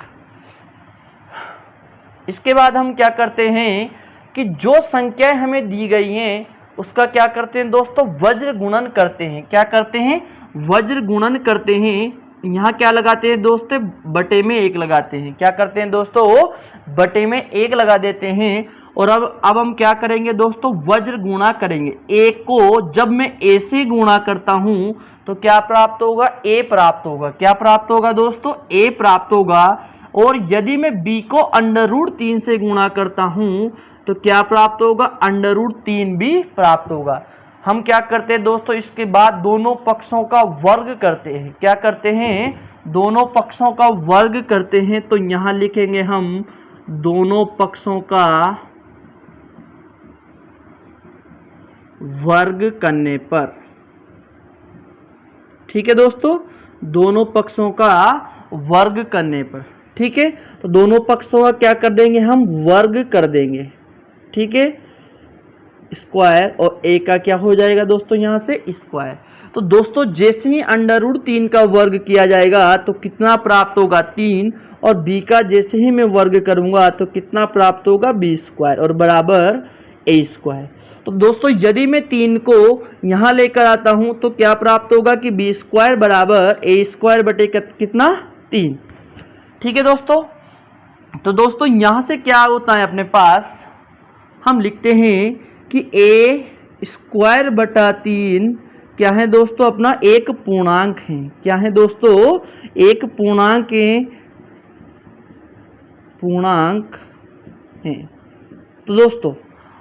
इसके बाद हम क्या करते हैं कि जो संख्याएं हमें दी गई हैं उसका क्या करते हैं दोस्तों, वज्र गुणन करते हैं। क्या करते हैं, वज्र गुणन करते हैं। यहाँ क्या लगाते हैं दोस्तों, बटे में 1 लगाते हैं। क्या करते हैं दोस्तों, बटे में 1 लगा देते हैं। और अब हम क्या करेंगे दोस्तों, वज्र गुणा करेंगे। a को जब मैं a से गुणा करता हूँ तो क्या प्राप्त होगा, a प्राप्त होगा। क्या प्राप्त होगा दोस्तों, a प्राप्त होगा। और यदि मैं b को √3 से गुणा करता हूँ तो क्या प्राप्त होगा, √3 भी प्राप्त होगा। हम क्या करते हैं दोस्तों, इसके बाद दोनों पक्षों का वर्ग करते हैं। क्या करते हैं, दोनों पक्षों का वर्ग करते हैं। तो यहाँ लिखेंगे हम दोनों पक्षों का वर्ग करने पर। ठीक है दोस्तों, दोनों पक्षों का वर्ग करने पर। ठीक है, तो दोनों पक्षों का क्या कर देंगे, हम वर्ग कर देंगे। ठीक है, स्क्वायर, और a का क्या हो जाएगा दोस्तों, यहाँ से स्क्वायर। तो दोस्तों जैसे ही √3 का वर्ग किया जाएगा तो कितना प्राप्त होगा, 3। और b का जैसे ही मैं वर्ग करूंगा तो कितना प्राप्त होगा, b² और बराबर a²। तो दोस्तों यदि मैं 3 को यहाँ लेकर आता हूँ तो क्या प्राप्त होगा कि b² बराबर a² बटे कितना, 3। ठीक है दोस्तों। तो दोस्तों यहाँ से क्या होता है, अपने पास हम लिखते हैं कि a² बटा 3 क्या है दोस्तों, अपना एक पूर्णांक है। क्या है दोस्तों, एक पूर्णांक है। तो दोस्तों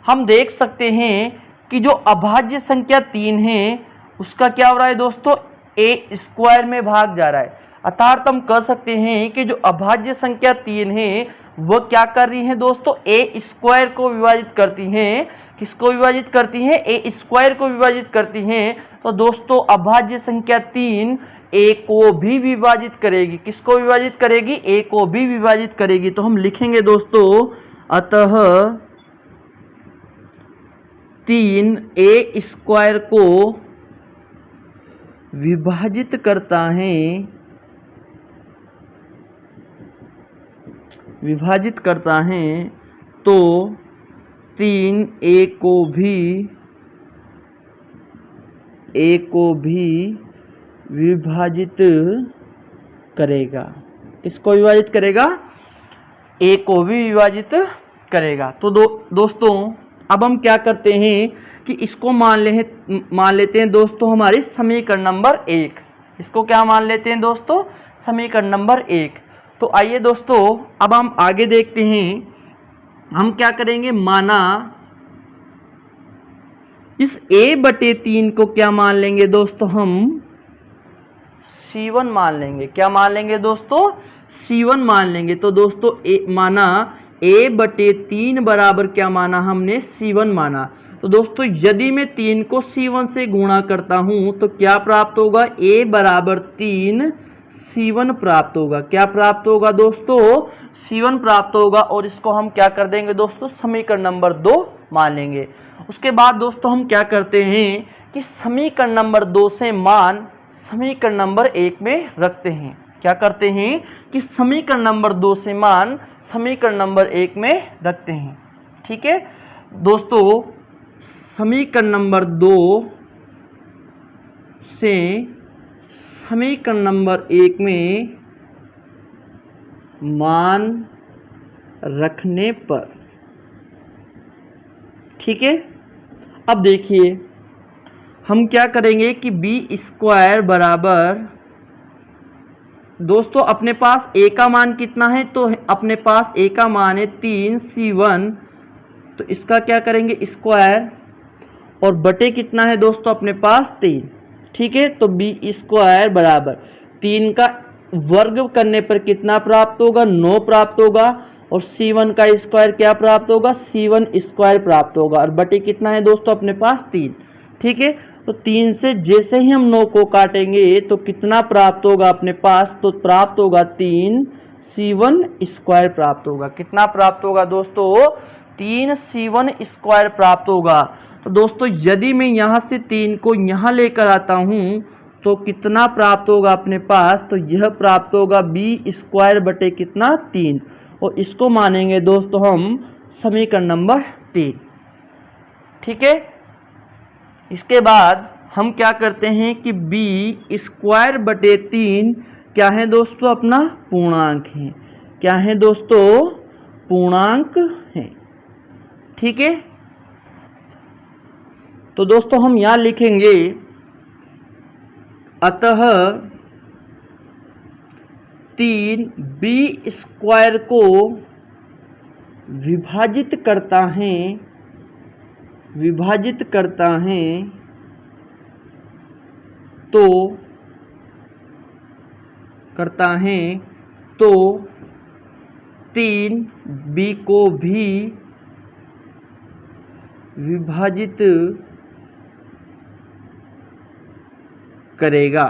हम देख सकते हैं कि जो अभाज्य संख्या 3 है उसका क्या हो रहा है दोस्तों, a² में भाग जा रहा है। अर्थात हम कह सकते हैं कि जो अभाज्य संख्या 3 है वह क्या कर रही है दोस्तों, a² को विभाजित करती हैं। किसको विभाजित करती हैं, a² को विभाजित करती हैं। तो दोस्तों अभाज्य संख्या 3 a को भी विभाजित करेगी। किसको विभाजित करेगी, a को भी विभाजित करेगी। तो हम लिखेंगे दोस्तों, अतः 3 a² को विभाजित करता है, विभाजित करता है। तो 3 a को भी विभाजित करेगा। किसको विभाजित करेगा, a को भी विभाजित करेगा। तो दोस्तों अब हम क्या करते हैं कि इसको मान लेते हैं दोस्तों हमारी समीकरण नंबर 1। इसको क्या मान लेते हैं दोस्तों, समीकरण नंबर 1। तो आइए दोस्तों अब हम आगे देखते हैं। हम क्या करेंगे, माना इस a/3 को क्या मान लेंगे दोस्तों, हम C1 मान लेंगे। क्या मान लेंगे दोस्तों, C1 मान लेंगे। तो दोस्तों माना a/3 बराबर क्या माना हमने, C1 माना। तो दोस्तों यदि मैं 3 को C1 से गुणा करता हूं तो क्या प्राप्त होगा, a बराबर 3 C1 प्राप्त होगा। क्या प्राप्त होगा दोस्तों, C1 प्राप्त होगा। और इसको हम क्या कर देंगे दोस्तों, समीकरण नंबर 2 मान लेंगे। उसके बाद दोस्तों हम क्या करते हैं कि समीकरण नंबर 2 से मान समीकरण नंबर 1 में रखते हैं। क्या करते हैं कि समीकरण नंबर 2 से मान समीकरण नंबर 1 में रखते हैं। ठीक है दोस्तों, समीकरण नंबर 2 से समीकरण नंबर 1 में मान रखने पर, ठीक है। अब देखिए हम क्या करेंगे कि b² बराबर, दोस्तों अपने पास a का मान कितना है, तो अपने पास a का मान है 3c1, तो इसका क्या करेंगे स्क्वायर, और बटे कितना है दोस्तों अपने पास 3, ठीक है। तो b² बराबर 3 का वर्ग करने पर कितना प्राप्त होगा, 9 प्राप्त होगा, और c1 का स्क्वायर क्या प्राप्त होगा, c1 स्क्वायर प्राप्त होगा, और बटे कितना है दोस्तों अपने पास 3, ठीक है। तो 3 से जैसे ही हम 9 को काटेंगे तो कितना प्राप्त होगा अपने पास, तो प्राप्त होगा 3c1 स्क्वायर प्राप्त होगा। कितना प्राप्त होगा दोस्तों, 3c1 स्क्वायर प्राप्त होगा। तो दोस्तों यदि मैं यहाँ से 3 को यहाँ लेकर आता हूँ तो कितना प्राप्त होगा अपने पास, तो यह प्राप्त होगा b² बटे कितना 3, और इसको मानेंगे दोस्तों हम समीकरण नंबर 3, ठीक है। इसके बाद हम क्या करते हैं कि b² बटे 3 क्या है दोस्तों, अपना पूर्णांक है। क्या है दोस्तों, पूर्णांक है, ठीक है। तो दोस्तों हम यहाँ लिखेंगे अतः 3 b² को विभाजित करता है तो 3b को भी विभाजित करेगा।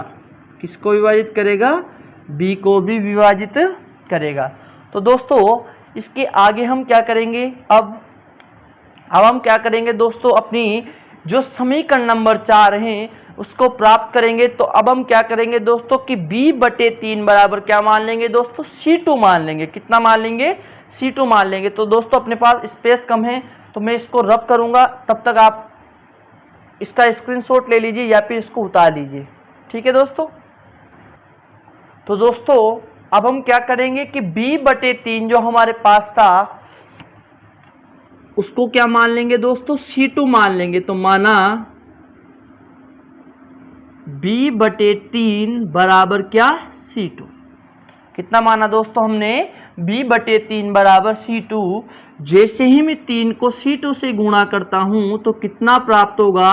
किसको विभाजित करेगा, b को भी विभाजित करेगा। तो दोस्तों इसके आगे हम क्या करेंगे, अब हम क्या करेंगे दोस्तों, अपनी जो समीकरण नंबर 4 है उसको प्राप्त करेंगे। तो अब हम क्या करेंगे दोस्तों कि b/3 बराबर क्या मान लेंगे दोस्तों, c2 मान लेंगे। कितना मान लेंगे, c2 मान लेंगे। तो दोस्तों अपने पास स्पेस कम है तो मैं इसको रब करूंगा, तब तक आप इसका स्क्रीनशॉट ले लीजिए या फिर इसको उतार लीजिए, ठीक है दोस्तों। तो दोस्तों अब हम क्या करेंगे कि b/3 जो हमारे पास था उसको क्या मान लेंगे दोस्तों, c2 मान लेंगे। तो माना b/3 बराबर क्या, c2। कितना माना दोस्तों हमने, b/3 बराबर c2। जैसे ही मैं 3 को c2 से गुणा करता हूं तो कितना प्राप्त होगा,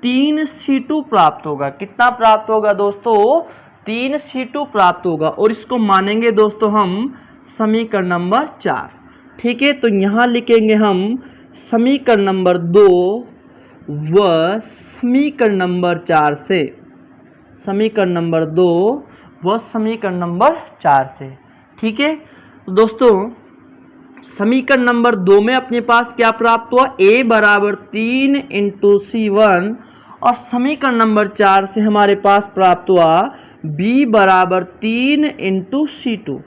3c2 प्राप्त होगा। कितना प्राप्त होगा दोस्तों, 3c2 प्राप्त होगा, और इसको मानेंगे दोस्तों हम समीकरण नंबर 4, ठीक है। तो यहाँ लिखेंगे हम समीकरण नंबर 2 व समीकरण नंबर 4 से, समीकरण नंबर 2 व समीकरण नंबर 4 से, ठीक है। तो दोस्तों समीकरण नंबर 2 में अपने पास क्या प्राप्त हुआ, a बराबर 3 × c1, और समीकरण नंबर 4 से हमारे पास प्राप्त हुआ b बराबर 3 × c2।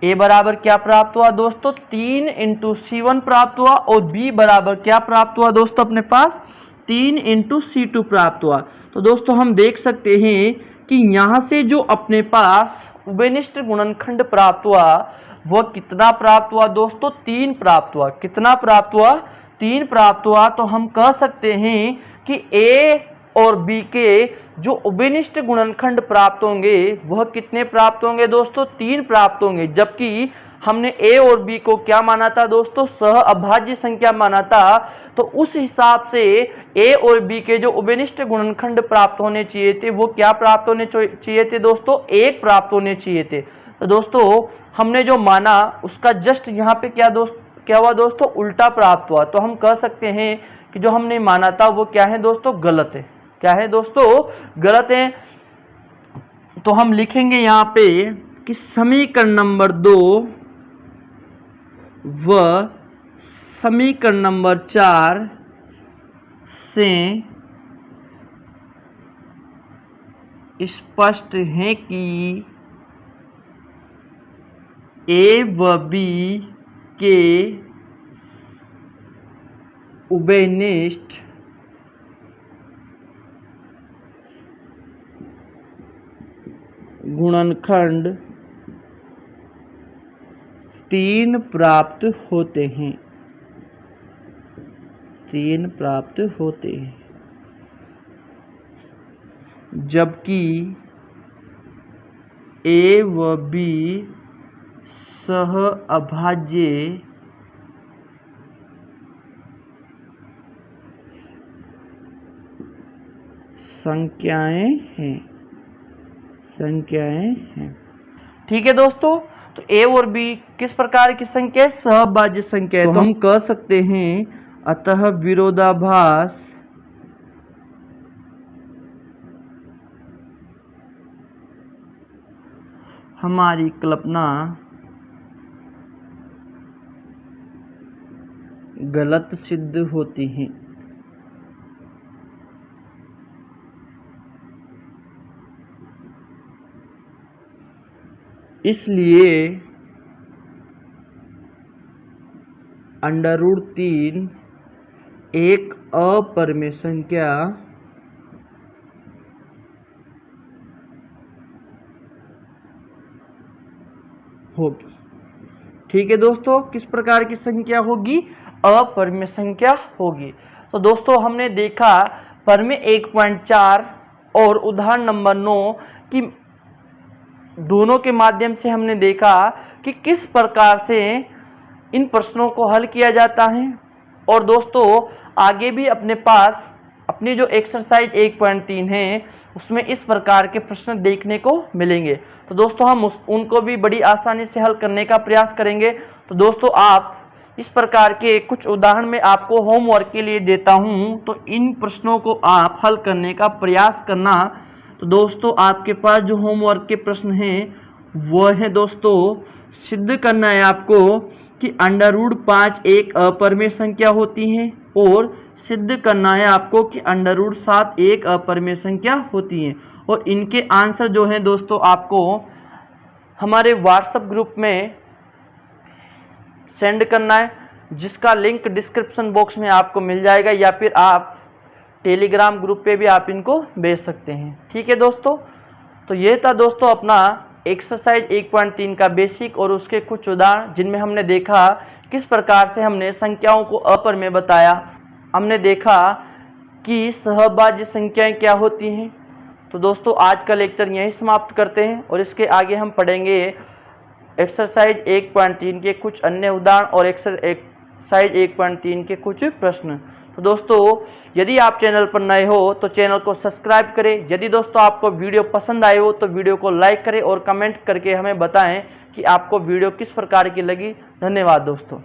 a बराबर क्या प्राप्त हुआ दोस्तों, 3 × c1 प्राप्त हुआ, और b बराबर क्या प्राप्त हुआ दोस्तों अपने पास, 3 × c2 प्राप्त हुआ। तो दोस्तों हम देख सकते हैं कि यहाँ से जो अपने पास उभयनिष्ठ गुणनखंड प्राप्त हुआ वह कितना प्राप्त हुआ दोस्तों, 3 प्राप्त हुआ। कितना प्राप्त हुआ, 3 प्राप्त हुआ। तो हम कह सकते हैं कि a और b के जो उभयनिष्ठ गुणनखंड प्राप्त होंगे वह कितने प्राप्त होंगे दोस्तों, 3 प्राप्त होंगे। जबकि हमने a और b को क्या माना था दोस्तों, सह अभाज्य संख्या माना था। तो उस हिसाब से a और b के जो उभयनिष्ठ गुणनखंड प्राप्त होने चाहिए थे वो क्या प्राप्त होने चाहिए थे दोस्तों, 1 प्राप्त होने चाहिए थे। तो दोस्तों हमने जो माना उसका जस्ट यहाँ पे क्या हुआ दोस्तों, उल्टा प्राप्त हुआ। तो हम कह सकते हैं कि जो हमने माना था वो क्या है दोस्तों, गलत है। क्या है दोस्तों, गलत है। तो हम लिखेंगे यहाँ पे कि समीकरण नंबर 2 व समीकरण नंबर 4 से स्पष्ट है कि ए व बी के उभयनिष्ठ गुणनखंड 3 प्राप्त होते हैं। 3 प्राप्त होते हैं, जबकि ए व बी सह अभाज्य संख्याएं हैं। ठीक है दोस्तों, तो ए और बी किस प्रकार की संख्या है? सहअभाज्य संख्या है। तो हम कह सकते हैं अतः विरोधाभास हमारी कल्पना गलत सिद्ध होती है। इसलिए √3 एक अपरिमेय संख्या होगी। ठीक है दोस्तों, किस प्रकार की संख्या होगी? अपरिमेय संख्या होगी। तो दोस्तों हमने देखा परिमेय 1.4 और उदाहरण नंबर 9 की दोनों के माध्यम से हमने देखा कि किस प्रकार से इन प्रश्नों को हल किया जाता है। और दोस्तों आगे भी अपने पास अपनी जो एक्सरसाइज 1.3 है उसमें इस प्रकार के प्रश्न देखने को मिलेंगे। तो दोस्तों हम उनको भी बड़ी आसानी से हल करने का प्रयास करेंगे। तो दोस्तों आप इस प्रकार के कुछ उदाहरण में आपको होमवर्क के लिए देता हूं, तो इन प्रश्नों को आप हल करने का प्रयास करना। तो दोस्तों आपके पास जो होमवर्क के प्रश्न हैं वह है दोस्तों सिद्ध करना है आपको कि √5 एक अपरिमेय संख्या होती है, और सिद्ध करना है आपको कि √7 एक अपरिमेय संख्या होती है। और इनके आंसर जो है दोस्तों आपको हमारे व्हाट्सएप ग्रुप में सेंड करना है, जिसका लिंक डिस्क्रिप्शन बॉक्स में आपको मिल जाएगा, या फिर आप टेलीग्राम ग्रुप पे भी आप इनको भेज सकते हैं। ठीक है दोस्तों, तो ये था दोस्तों अपना एक्सरसाइज 1.3 का बेसिक और उसके कुछ उदाहरण, जिनमें हमने देखा किस प्रकार से हमने संख्याओं को अपरिमेय बताया। हमने देखा कि सहअभाज्य संख्याएं क्या होती हैं। तो दोस्तों आज का लेक्चर यहीं समाप्त करते हैं, और इसके आगे हम पढ़ेंगे एक्सरसाइज 1.3 के कुछ अन्य उदाहरण और एक्सरसाइज 1.3 के कुछ प्रश्न। तो दोस्तों यदि आप चैनल पर नए हो तो चैनल को सब्सक्राइब करें। यदि दोस्तों आपको वीडियो पसंद आए हो तो वीडियो को लाइक करें और कमेंट करके हमें बताएं कि आपको वीडियो किस प्रकार की लगी। धन्यवाद दोस्तों।